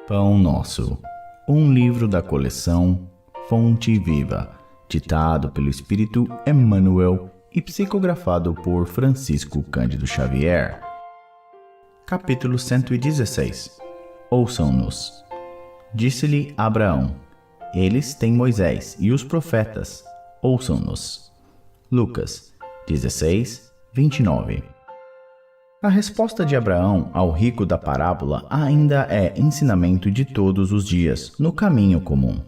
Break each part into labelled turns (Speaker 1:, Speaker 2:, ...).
Speaker 1: Pão Nosso, um livro da coleção Fonte Viva, ditado pelo Espírito Emmanuel e psicografado por Francisco Cândido Xavier. Capítulo 116. Ouçam-nos. Disse-lhe Abraão: Eles têm Moisés e os profetas, ouçam-nos. Lucas 16, 29. A resposta de Abraão ao rico da parábola ainda é ensinamento de todos os dias, no caminho comum.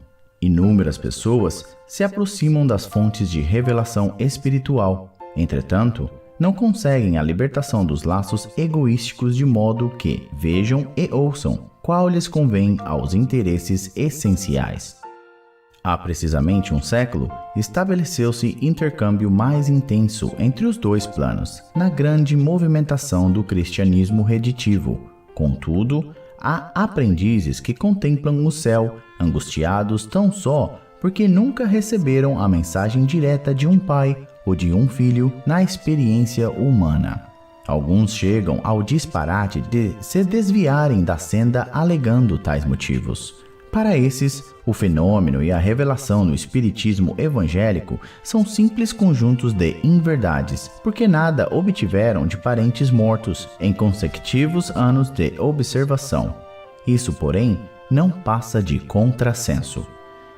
Speaker 1: Inúmeras pessoas se aproximam das fontes de revelação espiritual, entretanto, não conseguem a libertação dos laços egoísticos de modo que vejam e ouçam qual lhes convém aos interesses essenciais. Há precisamente um século, estabeleceu-se intercâmbio mais intenso entre os dois planos, na grande movimentação do cristianismo reditivo. Contudo, há aprendizes que contemplam o céu, angustiados tão só porque nunca receberam a mensagem direta de um pai ou de um filho na experiência humana. Alguns chegam ao disparate de se desviarem da senda alegando tais motivos. Para esses, o fenômeno e a revelação no espiritismo evangélico são simples conjuntos de inverdades, porque nada obtiveram de parentes mortos em consecutivos anos de observação. Isso, porém, não passa de contrassenso.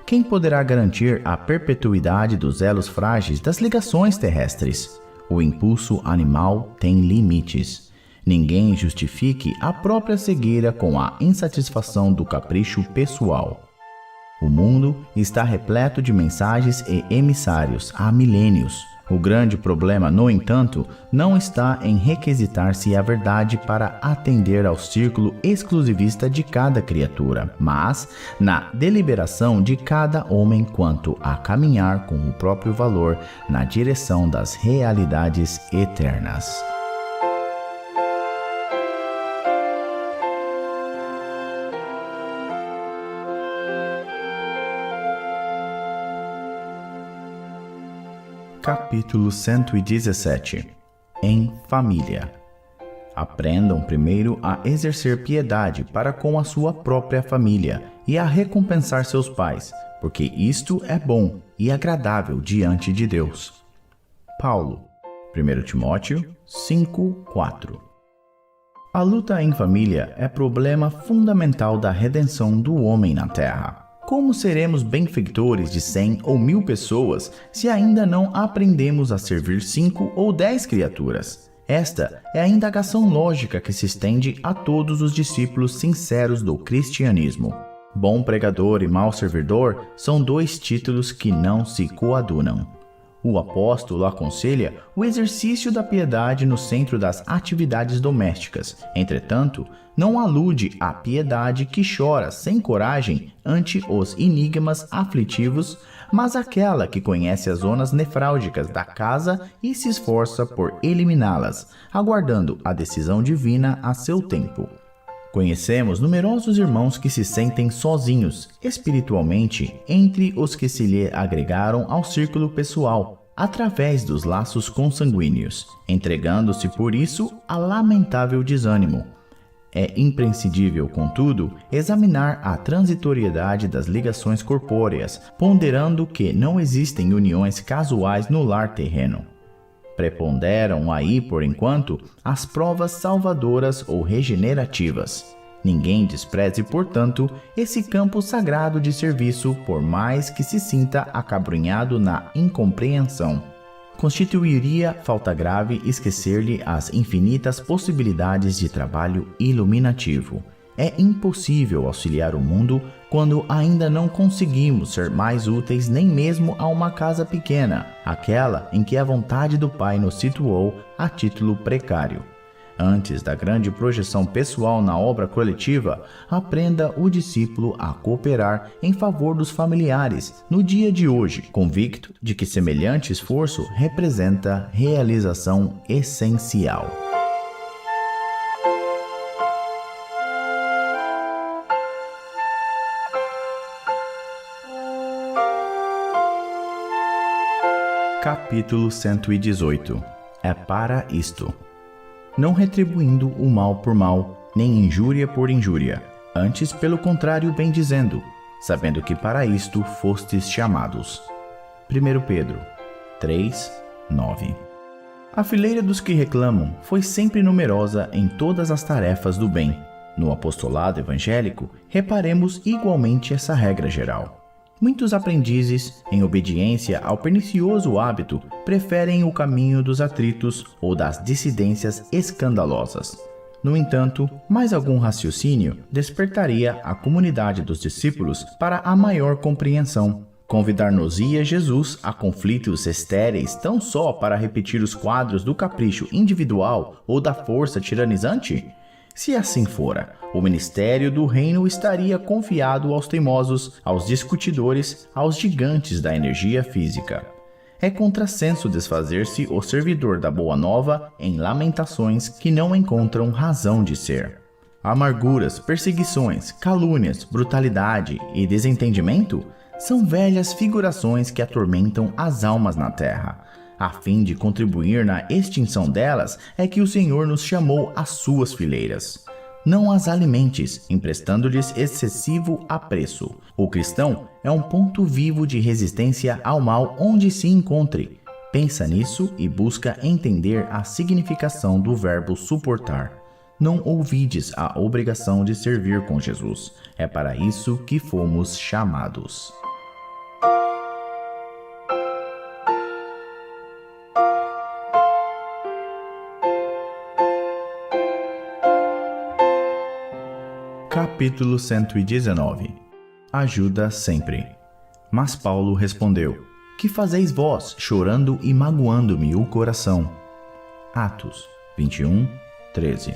Speaker 1: Quem poderá garantir a perpetuidade dos elos frágeis das ligações terrestres? O impulso animal tem limites. Ninguém justifique a própria cegueira com a insatisfação do capricho pessoal. O mundo está repleto de mensagens e emissários há milênios. O grande problema, no entanto, não está em requisitar-se a verdade para atender ao círculo exclusivista de cada criatura, mas na deliberação de cada homem quanto a caminhar com o próprio valor na direção das realidades eternas. Capítulo 117. Em família. Aprendam primeiro a exercer piedade para com a sua própria família e a recompensar seus pais, porque isto é bom e agradável diante de Deus. Paulo, 1 Timóteo 5:4. A luta em família é problema fundamental da redenção do homem na Terra. Como seremos benfeitores de 100 ou 1000 pessoas se ainda não aprendemos a servir 5 ou 10 criaturas? Esta é a indagação lógica que se estende a todos os discípulos sinceros do cristianismo. Bom pregador e mau servidor são dois títulos que não se coadunam. O apóstolo aconselha o exercício da piedade no centro das atividades domésticas. Entretanto, não alude à piedade que chora sem coragem ante os enigmas aflitivos, mas àquela que conhece as zonas nefrálgicas da casa e se esforça por eliminá-las, aguardando a decisão divina a seu tempo. Conhecemos numerosos irmãos que se sentem sozinhos, espiritualmente, entre os que se lhe agregaram ao círculo pessoal, através dos laços consanguíneos, entregando-se por isso a lamentável desânimo. É imprescindível, contudo, examinar a transitoriedade das ligações corpóreas, ponderando que não existem uniões casuais no lar terreno. Preponderam aí, por enquanto, as provas salvadoras ou regenerativas. Ninguém despreze, portanto, esse campo sagrado de serviço, por mais que se sinta acabrunhado na incompreensão. Constituiria falta grave esquecer-lhe as infinitas possibilidades de trabalho iluminativo. É impossível auxiliar o mundo quando ainda não conseguimos ser mais úteis nem mesmo a uma casa pequena, aquela em que a vontade do Pai nos situou a título precário. Antes da grande projeção pessoal na obra coletiva, aprenda o discípulo a cooperar em favor dos familiares no dia de hoje, convicto de que semelhante esforço representa realização essencial. Capítulo 118. é para isto: não retribuindo o mal por mal, nem injúria por injúria, antes pelo contrário bendizendo, sabendo que para isto fostes chamados. 1 Pedro 3, 9. A fileira dos que reclamam foi sempre numerosa em todas as tarefas do bem. No apostolado evangélico, reparemos igualmente essa regra geral. Muitos aprendizes, em obediência ao pernicioso hábito, preferem o caminho dos atritos ou das dissidências escandalosas. No entanto, mais algum raciocínio despertaria a comunidade dos discípulos para a maior compreensão. Convidar-nos-ia Jesus a conflitos estéreis tão só para repetir os quadros do capricho individual ou da força tiranizante? Se assim fora, o ministério do reino estaria confiado aos teimosos, aos discutidores, aos gigantes da energia física. É contrassenso desfazer-se o servidor da Boa Nova em lamentações que não encontram razão de ser. Amarguras, perseguições, calúnias, brutalidade e desentendimento são velhas figurações que atormentam as almas na terra. A fim de contribuir na extinção delas é que o Senhor nos chamou às suas fileiras. Não as alimentes, emprestando-lhes excessivo apreço. O cristão é um ponto vivo de resistência ao mal onde se encontre. Pensa nisso e busca entender a significação do verbo suportar. Não ouvides a obrigação de servir com Jesus. É para isso que fomos chamados. Capítulo 119. Ajuda sempre. Mas Paulo respondeu: Que fazeis vós, chorando e magoando-me o coração? Atos 21, 13.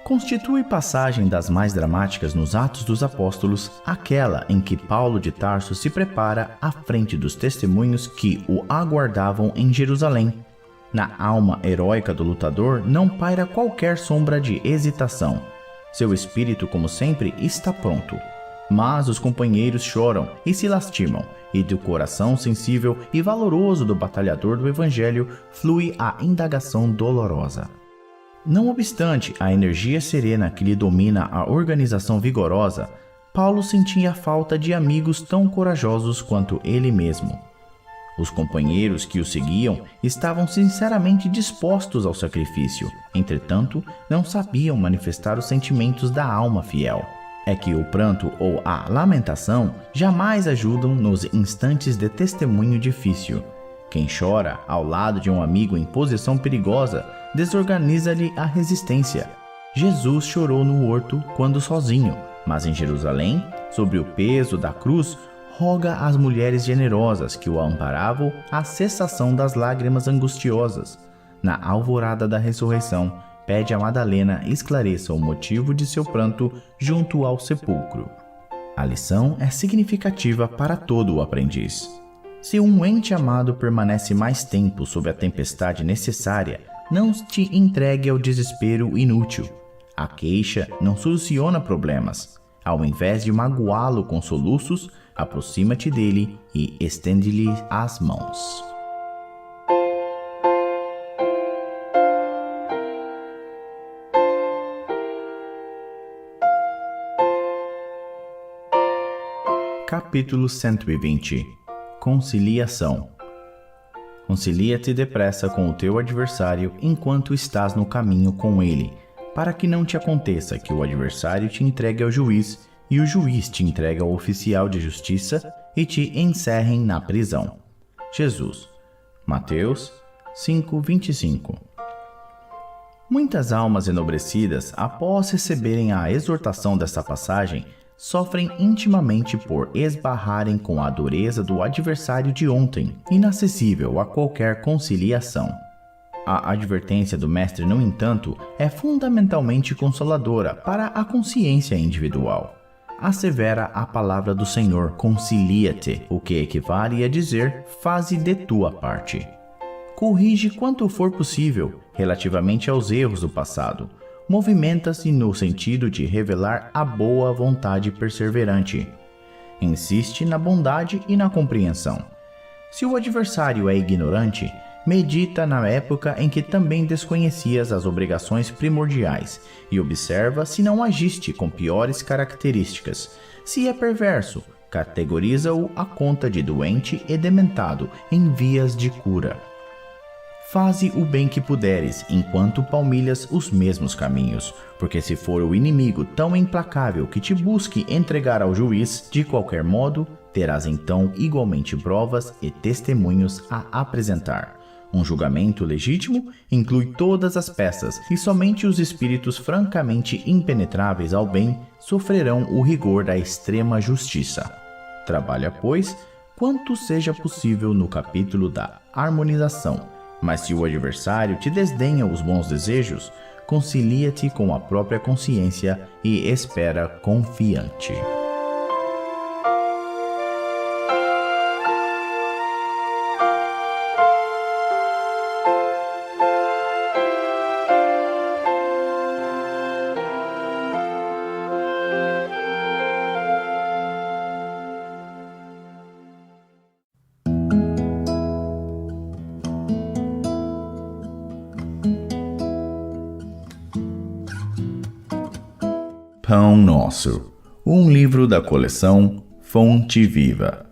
Speaker 1: Constitui passagem das mais dramáticas nos Atos dos Apóstolos aquela em que Paulo de Tarso se prepara à frente dos testemunhos que o aguardavam em Jerusalém. Na alma heróica do lutador não paira qualquer sombra de hesitação. Seu espírito, como sempre, está pronto. Mas os companheiros choram e se lastimam, e do coração sensível e valoroso do batalhador do Evangelho flui a indagação dolorosa. Não obstante a energia serena que lhe domina a organização vigorosa, Paulo sentia falta de amigos tão corajosos quanto ele mesmo. Os companheiros que o seguiam estavam sinceramente dispostos ao sacrifício, entretanto, não sabiam manifestar os sentimentos da alma fiel. É que o pranto ou a lamentação jamais ajudam nos instantes de testemunho difícil. Quem chora ao lado de um amigo em posição perigosa desorganiza-lhe a resistência. Jesus chorou no horto quando sozinho, mas em Jerusalém, sobre o peso da cruz, roga às mulheres generosas que o amparavam a cessação das lágrimas angustiosas. Na alvorada da ressurreição, pede a Madalena esclareça o motivo de seu pranto junto ao sepulcro. A lição é significativa para todo o aprendiz. Se um ente amado permanece mais tempo sob a tempestade necessária, não te entregue ao desespero inútil. A queixa não soluciona problemas. Ao invés de magoá-lo com soluços, aproxima-te dele e estende-lhe as mãos. Capítulo 120. Conciliação. Concilia-te depressa com o teu adversário enquanto estás no caminho com ele, para que não te aconteça que o adversário te entregue ao juiz e o juiz te entregue ao oficial de justiça e te encerrem na prisão. Jesus. Mateus 5:25. Muitas almas enobrecidas, após receberem a exortação desta passagem, sofrem intimamente por esbarrarem com a dureza do adversário de ontem, inacessível a qualquer conciliação. A advertência do Mestre, no entanto, é fundamentalmente consoladora para a consciência individual. Assevera a palavra do Senhor, concilia-te, o que equivale a dizer, faze de tua parte. Corrige quanto for possível, relativamente aos erros do passado. Movimenta-se no sentido de revelar a boa vontade perseverante. Insiste na bondade e na compreensão. Se o adversário é ignorante, Medita na época em que também desconhecias as obrigações primordiais e observa se não agiste com piores características. Se é perverso, categoriza-o à conta de doente e dementado em vias de cura. Faze o bem que puderes, enquanto palmilhas os mesmos caminhos, porque se for o inimigo tão implacável que te busque entregar ao juiz, de qualquer modo, terás então igualmente provas e testemunhos a apresentar. Um julgamento legítimo inclui todas as peças, e somente os espíritos francamente impenetráveis ao bem sofrerão o rigor da extrema justiça. Trabalha, pois, quanto seja possível no capítulo da harmonização, mas se o adversário te desdenha os bons desejos, concilia-te com a própria consciência e espera confiante. Pão Nosso, um livro da coleção Fonte Viva,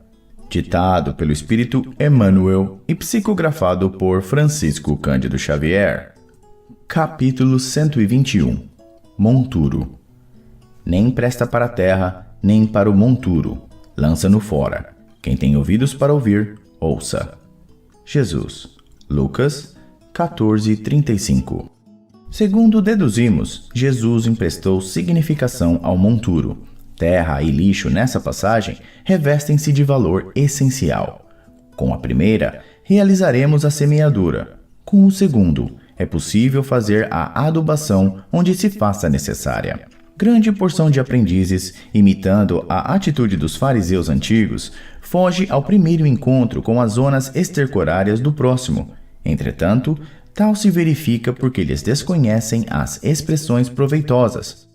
Speaker 1: ditado pelo Espírito Emmanuel e psicografado por Francisco Cândido Xavier. Capítulo 121. Monturo. Nem presta para a terra, nem para o monturo, lança-no fora. Quem tem ouvidos para ouvir, ouça. Jesus. Lucas 14:35. Segundo deduzimos, Jesus emprestou significação ao monturo. Terra e lixo nessa passagem revestem-se de valor essencial. Com a primeira, realizaremos a semeadura. Com o segundo, é possível fazer a adubação onde se faça necessária. Grande porção de aprendizes, imitando a atitude dos fariseus antigos, foge ao primeiro encontro com as zonas estercorárias do próximo. Entretanto, tal se verifica porque eles desconhecem as expressões proveitosas.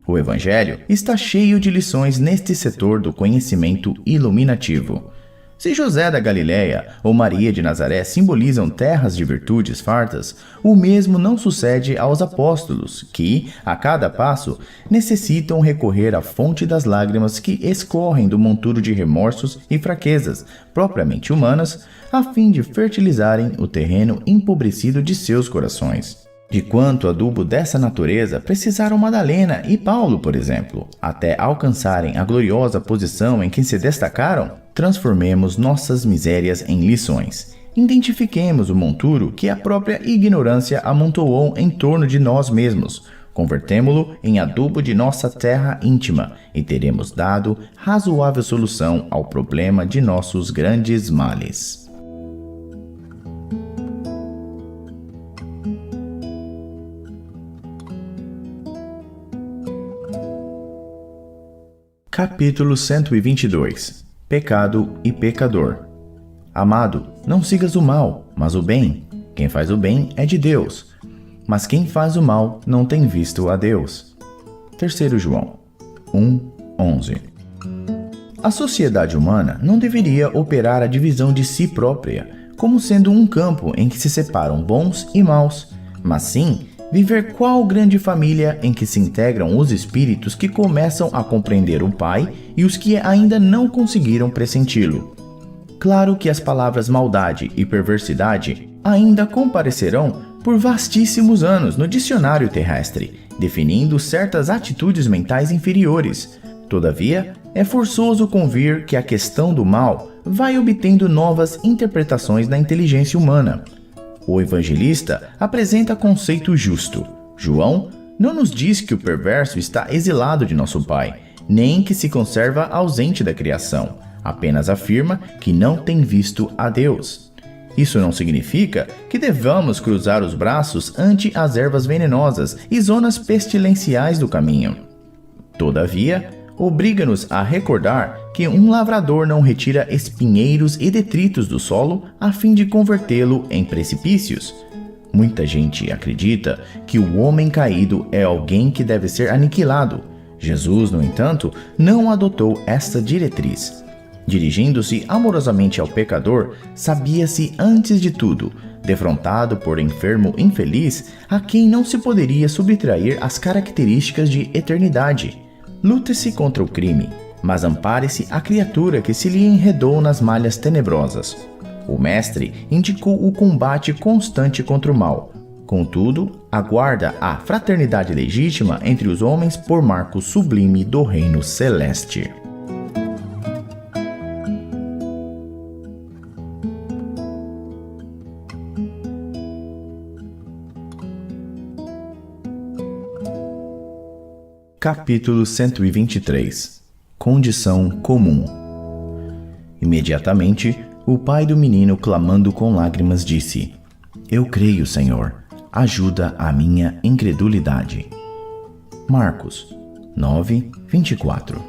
Speaker 1: O Evangelho está cheio de lições neste setor do conhecimento iluminativo. Se José da Galileia ou Maria de Nazaré simbolizam terras de virtudes fartas, o mesmo não sucede aos apóstolos, que, a cada passo, necessitam recorrer à fonte das lágrimas que escorrem do monturo de remorsos e fraquezas, propriamente humanas, a fim de fertilizarem o terreno empobrecido de seus corações. De quanto adubo dessa natureza precisaram Madalena e Paulo, por exemplo, até alcançarem a gloriosa posição em que se destacaram? Transformemos nossas misérias em lições. Identifiquemos o monturo que a própria ignorância amontoou em torno de nós mesmos. Convertemo-lo em adubo de nossa terra íntima e teremos dado razoável solução ao problema de nossos grandes males. Capítulo 122. Pecado e pecador. Amado, não sigas o mal, mas o bem. Quem faz o bem é de Deus, mas quem faz o mal não tem visto a Deus. 3 João 1:11. A sociedade humana não deveria operar a divisão de si própria, como sendo um campo em que se separam bons e maus, mas sim viver qual grande família em que se integram os espíritos que começam a compreender o Pai e os que ainda não conseguiram pressenti-lo. Claro que as palavras maldade e perversidade ainda comparecerão por vastíssimos anos no dicionário terrestre, definindo certas atitudes mentais inferiores. Todavia, é forçoso convir que a questão do mal vai obtendo novas interpretações na inteligência humana. O evangelista apresenta conceito justo. João não nos diz que o perverso está exilado de nosso Pai, nem que se conserva ausente da criação. Apenas afirma que não tem visto a Deus. Isso não significa que devamos cruzar os braços ante as ervas venenosas e zonas pestilenciais do caminho. Todavia, obriga-nos a recordar que um lavrador não retira espinheiros e detritos do solo a fim de convertê-lo em precipícios. Muita gente acredita que o homem caído é alguém que deve ser aniquilado. Jesus, no entanto, não adotou esta diretriz. Dirigindo-se amorosamente ao pecador, sabia-se antes de tudo: defrontado por enfermo infeliz a quem não se poderia subtrair as características de eternidade. Lute-se contra o crime, mas ampare-se a criatura que se lhe enredou nas malhas tenebrosas. O Mestre indicou o combate constante contra o mal. Contudo, aguarda a fraternidade legítima entre os homens por marco sublime do reino celeste. Capítulo 123. Condição comum. Imediatamente, o pai do menino, clamando com lágrimas, disse: Eu creio, Senhor, ajuda a minha incredulidade. Marcos 9:24.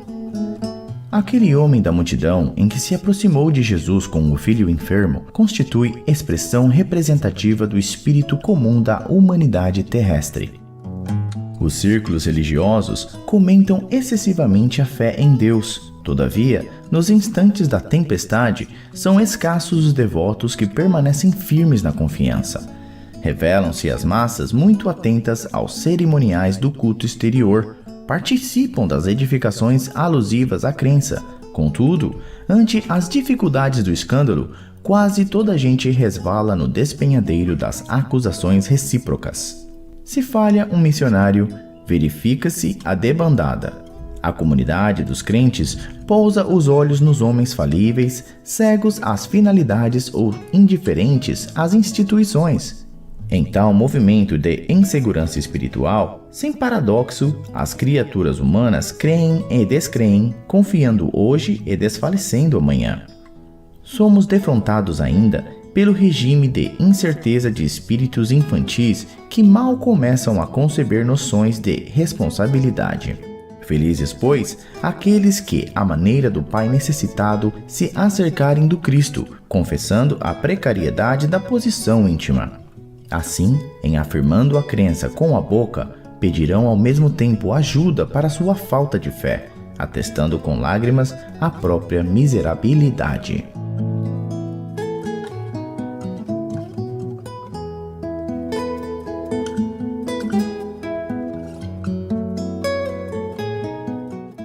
Speaker 1: Aquele homem da multidão em que se aproximou de Jesus com o filho enfermo constitui expressão representativa do espírito comum da humanidade terrestre. Os círculos religiosos comentam excessivamente a fé em Deus. Todavia, nos instantes da tempestade, são escassos os devotos que permanecem firmes na confiança. Revelam-se as massas muito atentas aos cerimoniais do culto exterior, participam das edificações alusivas à crença. Contudo, ante as dificuldades do escândalo, quase toda a gente resvala no despenhadeiro das acusações recíprocas. Se falha um missionário, verifica-se a debandada. A comunidade dos crentes pousa os olhos nos homens falíveis, cegos às finalidades ou indiferentes às instituições. Em tal movimento de insegurança espiritual, sem paradoxo, as criaturas humanas creem e descreem, confiando hoje e desfalecendo amanhã. Somos defrontados ainda pelo regime de incerteza de espíritos infantis que mal começam a conceber noções de responsabilidade. Felizes, pois, aqueles que, à maneira do Pai necessitado, se acercarem do Cristo, confessando a precariedade da posição íntima. Assim, em afirmando a crença com a boca, pedirão ao mesmo tempo ajuda para sua falta de fé, atestando com lágrimas a própria miserabilidade.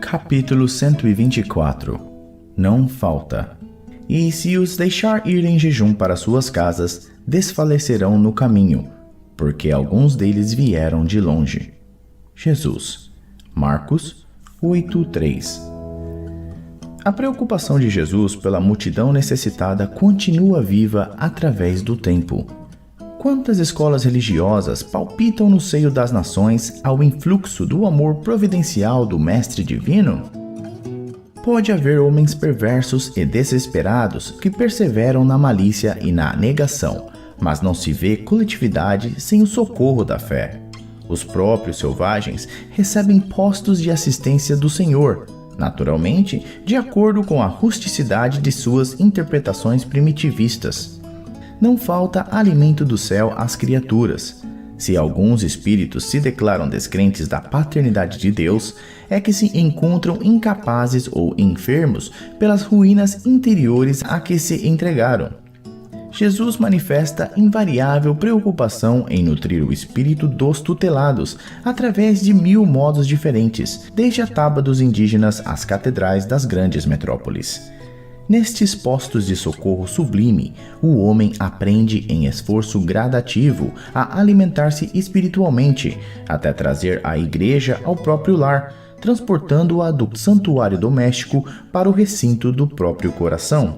Speaker 1: Capítulo 124. Não falta. E se os deixar ir em jejum para suas casas, desfalecerão no caminho, porque alguns deles vieram de longe. Jesus. Marcos 8:3. A preocupação de Jesus pela multidão necessitada continua viva através do tempo. Quantas escolas religiosas palpitam no seio das nações ao influxo do amor providencial do Mestre Divino? Pode haver homens perversos e desesperados que perseveram na malícia e na negação, mas não se vê coletividade sem o socorro da fé. Os próprios selvagens recebem postos de assistência do Senhor, naturalmente, de acordo com a rusticidade de suas interpretações primitivistas. Não falta alimento do céu às criaturas. Se alguns espíritos se declaram descrentes da paternidade de Deus, é que se encontram incapazes ou enfermos pelas ruínas interiores a que se entregaram. Jesus manifesta invariável preocupação em nutrir o espírito dos tutelados através de 1000 modos diferentes, desde a taba dos indígenas às catedrais das grandes metrópoles. Nestes postos de socorro sublime, o homem aprende em esforço gradativo a alimentar-se espiritualmente, até trazer a igreja ao próprio lar, transportando-a do santuário doméstico para o recinto do próprio coração.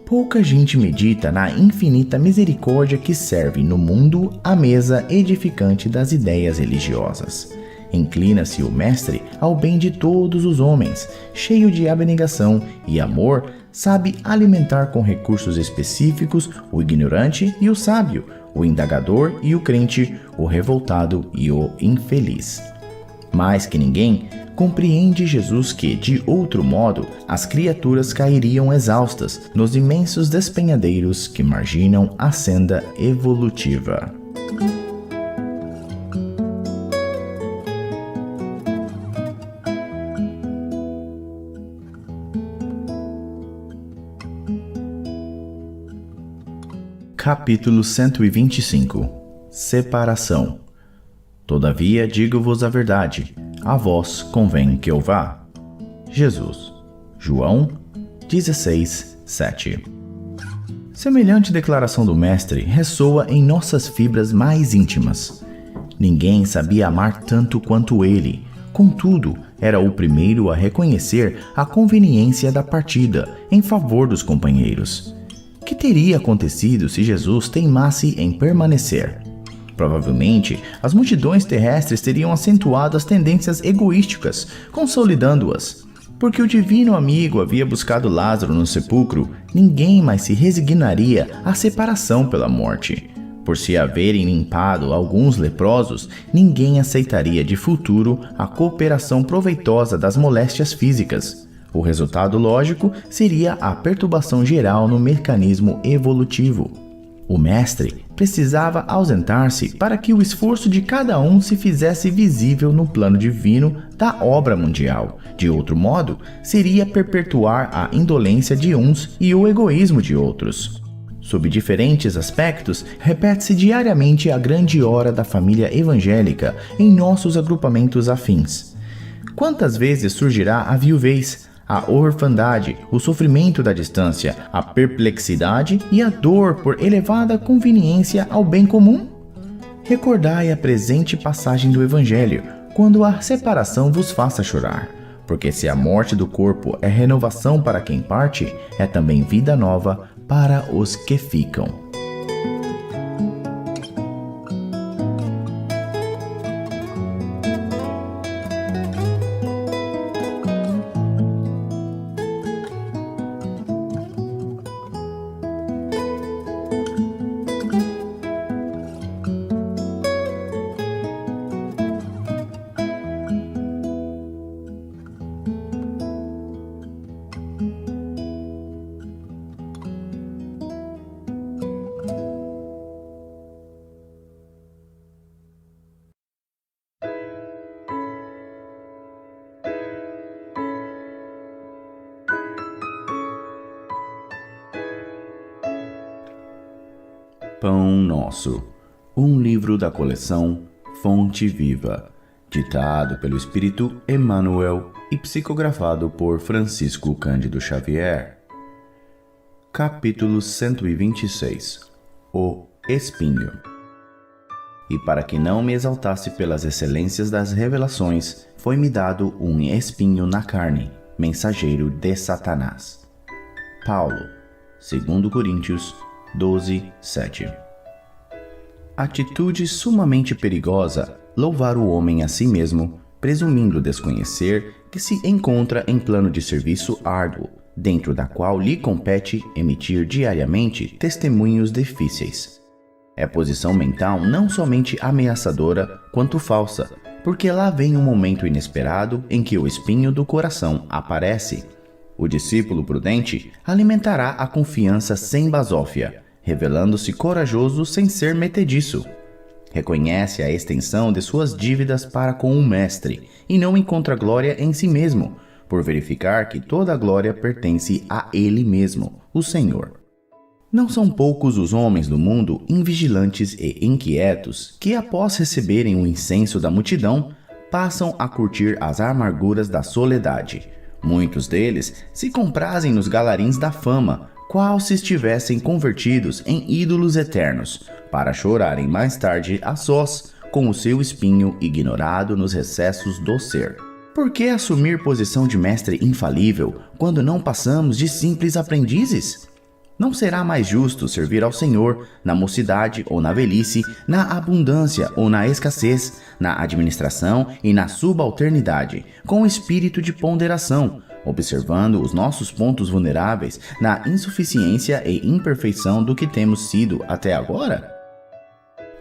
Speaker 1: Pouca gente medita na infinita misericórdia que serve no mundo à mesa edificante das ideias religiosas. Inclina-se o Mestre ao bem de todos os homens, cheio de abnegação e amor, sabe alimentar com recursos específicos o ignorante e o sábio, o indagador e o crente, o revoltado e o infeliz. Mais que ninguém, compreende Jesus que, de outro modo, as criaturas cairiam exaustas nos imensos despenhadeiros que marginam a senda evolutiva. Capítulo 125. Separação. Todavia digo-vos a verdade, a vós convém que eu vá. Jesus. João 16, 7. Semelhante declaração do Mestre ressoa em nossas fibras mais íntimas. Ninguém sabia amar tanto quanto ele. Contudo, era o primeiro a reconhecer a conveniência da partida em favor dos companheiros. Que teria acontecido se Jesus teimasse em permanecer? Provavelmente, as multidões terrestres teriam acentuado as tendências egoísticas, consolidando-as. Porque o divino amigo havia buscado Lázaro no sepulcro, ninguém mais se resignaria à separação pela morte. Por se haverem limpado alguns leprosos, ninguém aceitaria de futuro a cooperação proveitosa das moléstias físicas. O resultado lógico seria a perturbação geral no mecanismo evolutivo. O mestre precisava ausentar-se para que o esforço de cada um se fizesse visível no plano divino da obra mundial. De outro modo, seria perpetuar a indolência de uns e o egoísmo de outros. Sob diferentes aspectos, repete-se diariamente a grande hora da família evangélica em nossos agrupamentos afins. Quantas vezes surgirá a viuvez, a orfandade, o sofrimento da distância, a perplexidade e a dor por elevada conveniência ao bem comum? Recordai a presente passagem do Evangelho, quando a separação vos faça chorar. Porque se a morte do corpo é renovação para quem parte, é também vida nova para os que ficam. Pão Nosso, um livro da coleção Fonte Viva, ditado pelo Espírito Emmanuel e psicografado por Francisco Cândido Xavier. Capítulo 126. O Espinho. E para que não me exaltasse pelas excelências das revelações, foi-me dado um espinho na carne, mensageiro de Satanás. Paulo, 2 Coríntios 12, 7. Atitude sumamente perigosa, louvar o homem a si mesmo, presumindo desconhecer que se encontra em plano de serviço árduo, dentro da qual lhe compete emitir diariamente testemunhos difíceis. É posição mental não somente ameaçadora, quanto falsa, porque lá vem um momento inesperado em que o espinho do coração aparece. O discípulo prudente alimentará a confiança sem basófia, revelando-se corajoso sem ser metediço. Reconhece a extensão de suas dívidas para com o Mestre e não encontra glória em si mesmo, por verificar que toda a glória pertence a Ele mesmo, o Senhor. Não são poucos os homens do mundo invigilantes e inquietos que, após receberem o incenso da multidão, passam a curtir as amarguras da soledade. Muitos deles se comprazem nos galarins da fama, qual se estivessem convertidos em ídolos eternos, para chorarem mais tarde a sós, com o seu espinho ignorado nos recessos do ser. Por que assumir posição de mestre infalível, quando não passamos de simples aprendizes? Não será mais justo servir ao Senhor na mocidade ou na velhice, na abundância ou na escassez, na administração e na subalternidade, com espírito de ponderação, observando os nossos pontos vulneráveis na insuficiência e imperfeição do que temos sido até agora?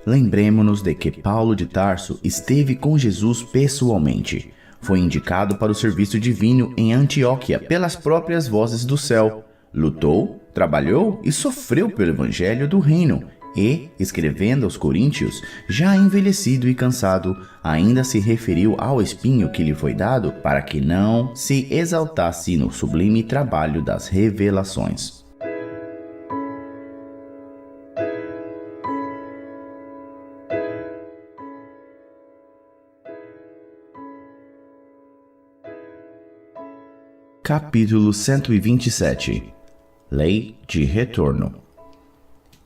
Speaker 1: Lembremo-nos de que Paulo de Tarso esteve com Jesus pessoalmente. Foi indicado para o serviço divino em Antioquia pelas próprias vozes do céu. Lutou, trabalhou e sofreu pelo evangelho do reino e, escrevendo aos Coríntios, já envelhecido e cansado, ainda se referiu ao espinho que lhe foi dado para que não se exaltasse no sublime trabalho das revelações. Capítulo 127. Lei de retorno.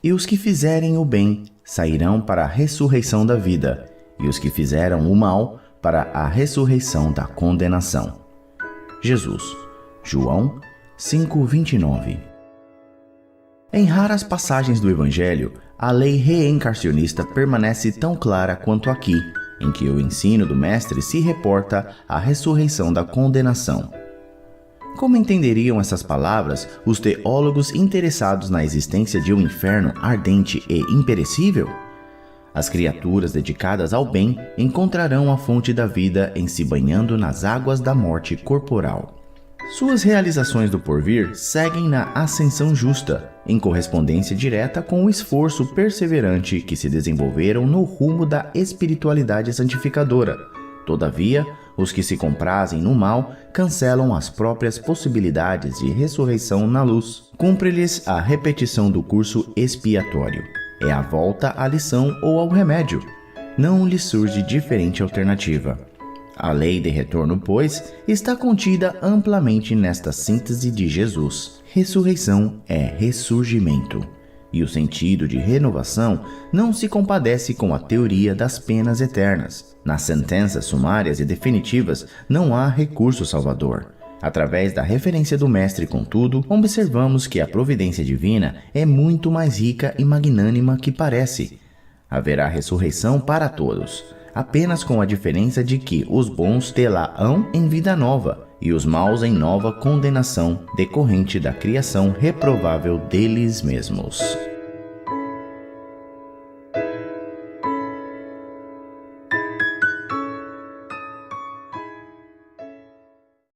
Speaker 1: E os que fizerem o bem sairão para a ressurreição da vida, e os que fizeram o mal para a ressurreição da condenação. Jesus. João 5:29. Em raras passagens do Evangelho, a lei reencarnacionista permanece tão clara quanto aqui, em que o ensino do Mestre se reporta à ressurreição da condenação. Como entenderiam essas palavras os teólogos interessados na existência de um inferno ardente e imperecível? As criaturas dedicadas ao bem encontrarão a fonte da vida em se banhando nas águas da morte corporal. Suas realizações do porvir seguem na ascensão justa, em correspondência direta com o esforço perseverante que se desenvolveram no rumo da espiritualidade santificadora. Todavia, os que se comprazem no mal cancelam as próprias possibilidades de ressurreição na luz. Cumpre-lhes a repetição do curso expiatório. É a volta à lição ou ao remédio. Não lhes surge diferente alternativa. A lei de retorno, pois, está contida amplamente nesta síntese de Jesus. Ressurreição é ressurgimento. E o sentido de renovação não se compadece com a teoria das penas eternas. Nas sentenças sumárias e definitivas não há recurso salvador. Através da referência do Mestre, contudo, observamos que a providência divina é muito mais rica e magnânima que parece. Haverá ressurreição para todos, apenas com a diferença de que os bons tê-la-ão em vida nova e os maus em nova condenação decorrente da criação reprovável deles mesmos.